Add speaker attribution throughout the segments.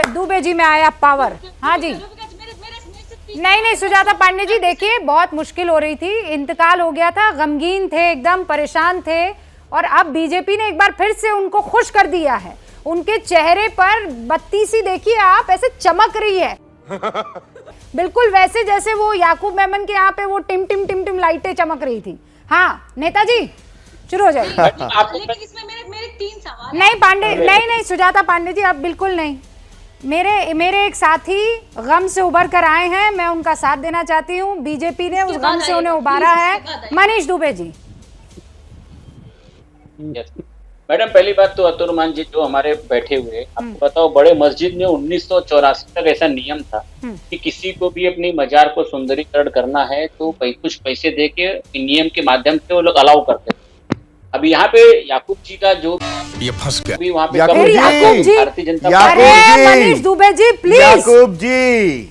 Speaker 1: दुबे जी में आया पावर। हाँ जी, नहीं नहीं सुजाता पांडे जी, देखिए बहुत मुश्किल हो रही थी, इंतकाल हो गया था, गमगीन थे, एकदम परेशान थे, और अब बीजेपी ने एक बार फिर से उनको खुश कर दिया है। उनके चेहरे पर बत्ती सी देखिए आप, ऐसे चमक रही है बिल्कुल वैसे जैसे वो याकूब मेमन के यहाँ पे वो टिम टिम टिम टिम लाइटें चमक रही थी। हाँ नेताजी शुरू हो जाइए।
Speaker 2: लेकिन इसमें मेरे 3 सवाल।
Speaker 1: नहीं पांडे, नहीं सुजाता पांडे जी आप बिल्कुल नहीं, मेरे एक साथी गम से उबर कर आए हैं, मैं उनका साथ देना चाहती हूँ, बीजेपी ने उस गम से उन्हें उबारा है। मनीष दुबे जी।
Speaker 3: मैडम पहली बात तो अतुर्मान जी जो हमारे बैठे हुए, आपको बताओ बड़े मस्जिद में 1984 तक ऐसा नियम था कि किसी को भी अपनी मजार को सुंदरीकरण करना है तो कुछ पैसे दे के नियम के माध्यम से वो लोग अलाउ करते थे। अभी यहाँ पे याकूब जी का जो
Speaker 4: ये फंस गया,
Speaker 3: भी वहाँ पे
Speaker 1: भारतीय जनता पार्टी। मनीष दुबे जी प्लीज,
Speaker 5: याकूब जी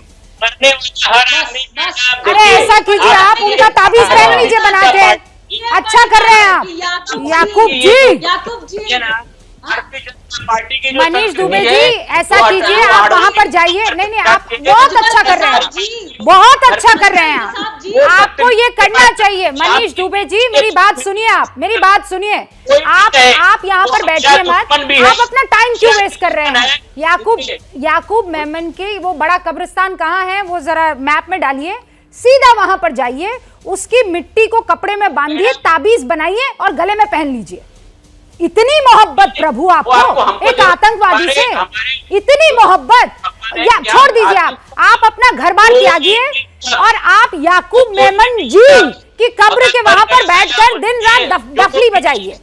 Speaker 1: अरे ऐसा कीजिए आप, उनका ताबीज पहन लीजिए बना के, अच्छा कर रहे हैं आप याकूब जी। मनीष दुबे जी ऐसा कीजिए, आप वहाँ पर जाइए। नहीं आप बहुत अच्छा कर रहे हैं, बहुत अच्छा कर रहे हैं, आपको ये करना चाहिए। मनीष दुबे जी मेरी बात सुनिए, आप मेरी बात सुनिए, आप यहाँ पर बैठिए मत, आप अपना टाइम क्यों वेस्ट कर रहे हैं। याकूब मेमन के वो बड़ा कब्रिस्तान कहाँ है वो जरा मैप में डालिए, सीधा वहां पर जाइए, उसकी मिट्टी को कपड़े में बांधिए, ताबीज बनाइए और गले में पहन लीजिए। इतनी मोहब्बत प्रभु आपको एक आतंकवादी से, इतनी मोहब्बत, या छोड़ दीजिए आप अपना घर बार त्यागिए और आप याकूब मेमन जी की कब्र के वहां पर बैठकर दिन रात डफली बजाइए,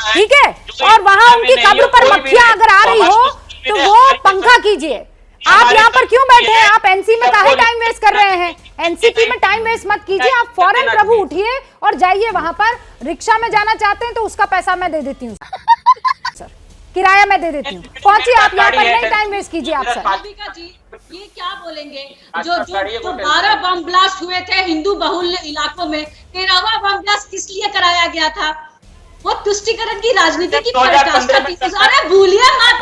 Speaker 1: ठीक है। और वहां उनकी कब्र पर मक्खियां अगर आ रही हो तो वो पंखा कीजिए। आप यहाँ पर क्यों बैठे हैं, आप एनसी में काहे टाइम वेस्ट कर रहे हैं, एनसीपी में टाइम वेस्ट मत कीजिए, आप फौरन प्रभु उठिए और जाइए वहां पर। रिक्शा में जाना चाहते हैं तो उसका पैसा मैं दे देती हूँ सर, किराया मैं दे देती हूँ, पहुंचिए आप यहाँ पर, नहीं टाइम वेस्ट कीजिए आप सर।
Speaker 2: ये क्या बोलेंगे, जो 12 बम ब्लास्ट हुए थे हिंदू बहुल इलाकों में, 13वां बम ब्लास्ट किस लिए कराया गया था, वो तुष्टिकरण की राजनीति की पराकाष्ठा थी। अरे भूलिए मत,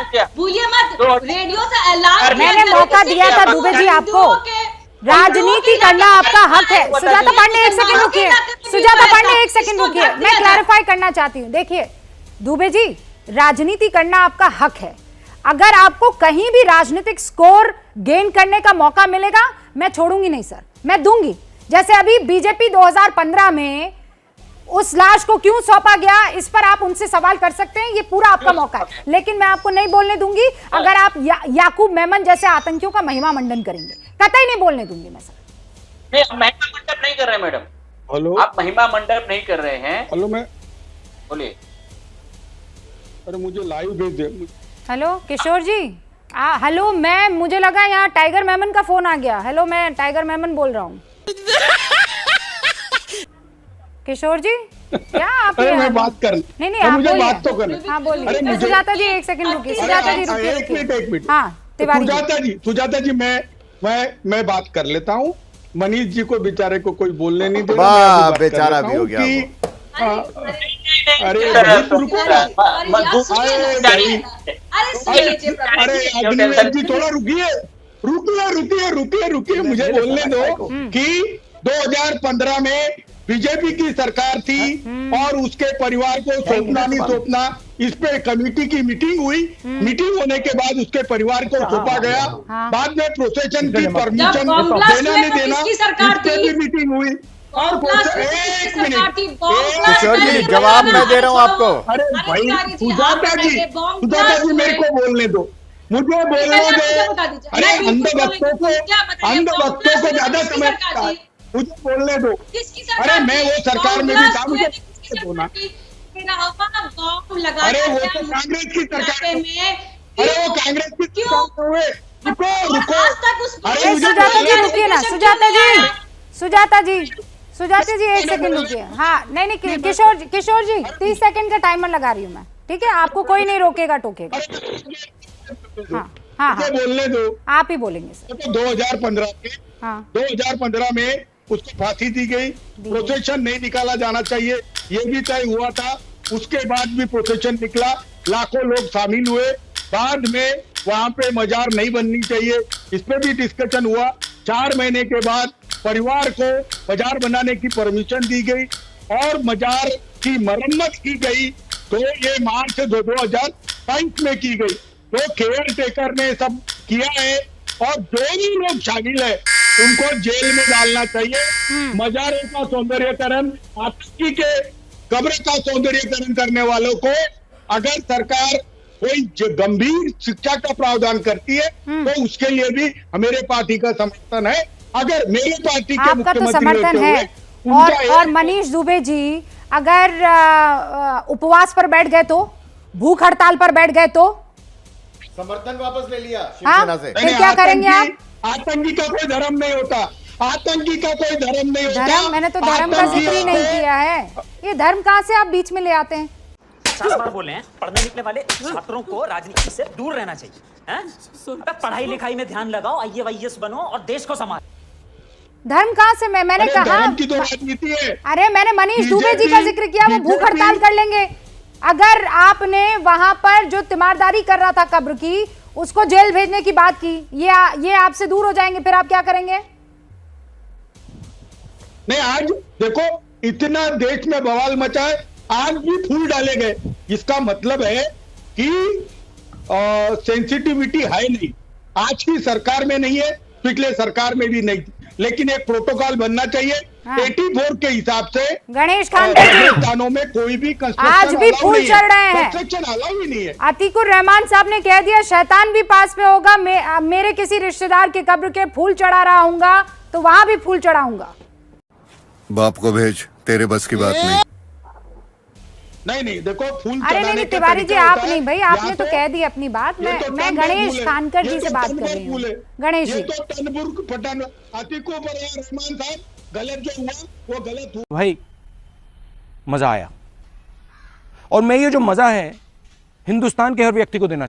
Speaker 2: रेडियो से ऐलान,
Speaker 1: मैंने मौका दिया था दुबे जी आपको, राजनीति करना आपका हक है। सुजाता पांडे एक सेकंड रुकिए, सुजाता पांडे एक सेकंड रुकिए, मैं क्लैरिफाई करना चाहती हूँ। देखिए दुबे जी, राजनीति करना आपका हक है, अगर आपको कहीं भी राजनीतिक स्कोर गेन करने का मौका मिलेगा मैं छोड़ूंगी नहीं सर, मैं दूंगी। जैसे अभी बीजेपी 2015 में उस लाश को क्यों सौंपा गया, इस पर आप उनसे सवाल कर सकते हैं, ये पूरा आपका मौका है, लेकिन मैं आपको नहीं बोलने दूंगी अगर आप याकूब मेमन जैसे आतंकियों का महिमा मंडन करेंगे, कतई नहीं बोलने दूंगी मैं सर।
Speaker 3: महिमा मंडप नहीं कर रहे मैडम,
Speaker 5: हेलो
Speaker 3: आप महिमा मंडप नहीं कर रहे हैं।
Speaker 5: हेलो मैं
Speaker 3: बोलिए।
Speaker 5: अरे मुझे लाइव भेज दे।
Speaker 1: हेलो किशोर जी, हेलो, मैं मुझे लगा यहाँ टाइगर मेमन का फोन आ गया। हेलो मैं टाइगर मेमन बोल रहा हूँ। किशोर जी क्या आप
Speaker 5: अरे मैं बात कर,
Speaker 1: नहीं आप
Speaker 5: मुझे बात तो करना।
Speaker 1: हाँ बोलिए। सुजाता जी एक सेकंड रुकिए, सुजाता जी रुकिए,
Speaker 5: एक मिनट
Speaker 1: हाँ तिवारी
Speaker 5: सुजाता जी मैं बात कर लेता हूँ। मनीष जी को बेचारे को कोई बोलने नहीं दे
Speaker 4: रहा, बेचारा भी हो गया।
Speaker 5: अरे थोड़ा रुकिए, मुझे बोलने दो कि 2015 में बीजेपी की सरकार थी और उसके परिवार को सौंपना नहीं सौंपना, इस पे कमेटी की मीटिंग हुई, मीटिंग होने के बाद उसके परिवार को सौंपा गया, बाद में प्रोसेशन की परमिशन देना नहीं देना, इस पे भी मीटिंग हुई। और एक मिनट
Speaker 4: किशोर जी जवाब मैं दे रहा हूँ आपको।
Speaker 5: अरे भाई सुजाता जी मेरे को बोलने दो, मुझे बोलने दो। अरे अंधभक्तों को ज्यादा समझता है, मुझे बोलने दो। अरे मैं वो सरकार में भी था, मुझे बोलना। अरे वो तो कांग्रेस की सरकार में, अरे वो कांग्रेस की सरकार हुए। रुको
Speaker 1: अरे सुजाता जी रुकिए ना, सुजाता जी एक सेकंड रुकिए। हाँ नहीं किशोर जी 30 सेकंड का टाइमर लगा रही हूँ मैं, ठीक है, आपको कोई नहीं रोकेगा टोकेगा। हाँ
Speaker 5: बोलने दो,
Speaker 1: आप ही बोलेंगे सर।
Speaker 5: 2015 में उसको फांसी दी गई, प्रोसेशन नहीं निकाला जाना चाहिए, ये भी तय हुआ था। उसके बाद भी प्रोसेशन निकला, लाखों लोग शामिल हुए, बाद में वहां पे मजार नहीं बननी चाहिए, इस पे भी डिस्कशन हुआ। 4 महीने के बाद परिवार को मजार बनाने की परमिशन दी गई और मजार की मरम्मत की गई, तो ये मार्च 2022 में की गई। तो केयर टेकर ने सब किया है और जो भी लोग शामिल है उनको जेल में डालना चाहिए। मजारों का सौंदर्यकरण, आतंकी के कब्र का सौंदर्यकरण करने वालों को अगर सरकार कोई गंभीर शिक्षा का प्रावधान करती है तो उसके लिए भी मेरे पार्टी का समर्थन है। अगर मेरे पार्टी के
Speaker 1: आपका तो समर्थन है। और मनीष दुबे जी अगर उपवास पर बैठ गए तो, भूख हड़ताल पर बैठ गए तो
Speaker 4: समर्थन वापस ले लिया
Speaker 1: शिवसेना से, फिर क्या करेंगे आप?
Speaker 5: आतंकी का कोई धर्म नहीं होता, आतंकी का कोई धर्म नहीं होता।
Speaker 1: धर्म, मैंने तो धर्म का जिक्र ही नहीं किया है। ये धर्म कहाँ से आप बीच में ले आते हैं?
Speaker 6: 50 बार बोले हैं पढ़ने लिखने वाले छात्रों को राजनीति से दूर रहना चाहिए, हैं? पढ़ाई लिखाई में ध्यान लगाओ, IAS बनो और देश को संभालो।
Speaker 1: धर्म कहाँ से? मैंने कहा
Speaker 5: धर्म की तो राजनीति है।
Speaker 1: अरे मैंने मनीष दुबे जी का जिक्र किया, वो भूख हड़ताल कर लेंगे। अगर आपने वहां पर जो तीमारदारी कर रहा था कब्र की, उसको जेल भेजने की बात की, ये आपसे दूर हो जाएंगे, फिर आप क्या करेंगे?
Speaker 5: नहीं, आज देखो इतना देश में बवाल मचा है, आज भी फूल डाले गए, इसका मतलब है कि सेंसिटिविटी है नहीं। आज की सरकार में नहीं है, पिछले सरकार में भी नहीं थी, लेकिन एक प्रोटोकॉल बनना चाहिए। 84 के हिसाब से
Speaker 1: गणेश खानकर
Speaker 5: स्थानों में कोई भी
Speaker 1: आज भी फूल चढ़ रहे हैं,
Speaker 5: कंस्ट्रक्शन अलाउ ही नहीं है।
Speaker 1: अतीकुर रहमान साहब ने कह दिया शैतान भी पास में होगा, मेरे किसी रिश्तेदार के कब्र के फूल चढ़ा रहा हूंगा तो वहां भी फूल चढ़ाऊंगा।
Speaker 4: बाप को भेज, तेरे बस की बात नहीं।
Speaker 5: नहीं देखो फूल।
Speaker 1: अरे नहीं तिवारी जी, आप नहीं भाई, आपने तो कह दी अपनी बात। मैं गणेश खानकर जी से बात कर रही हूँ। गणेश जी,
Speaker 5: तो तनबुर्ग पठान अतीकुर रहमान साहब गलत जो हुआ वो गलत हुआ।
Speaker 7: भाई मजा आया, और मैं ये जो मजा है हिंदुस्तान के हर व्यक्ति को देना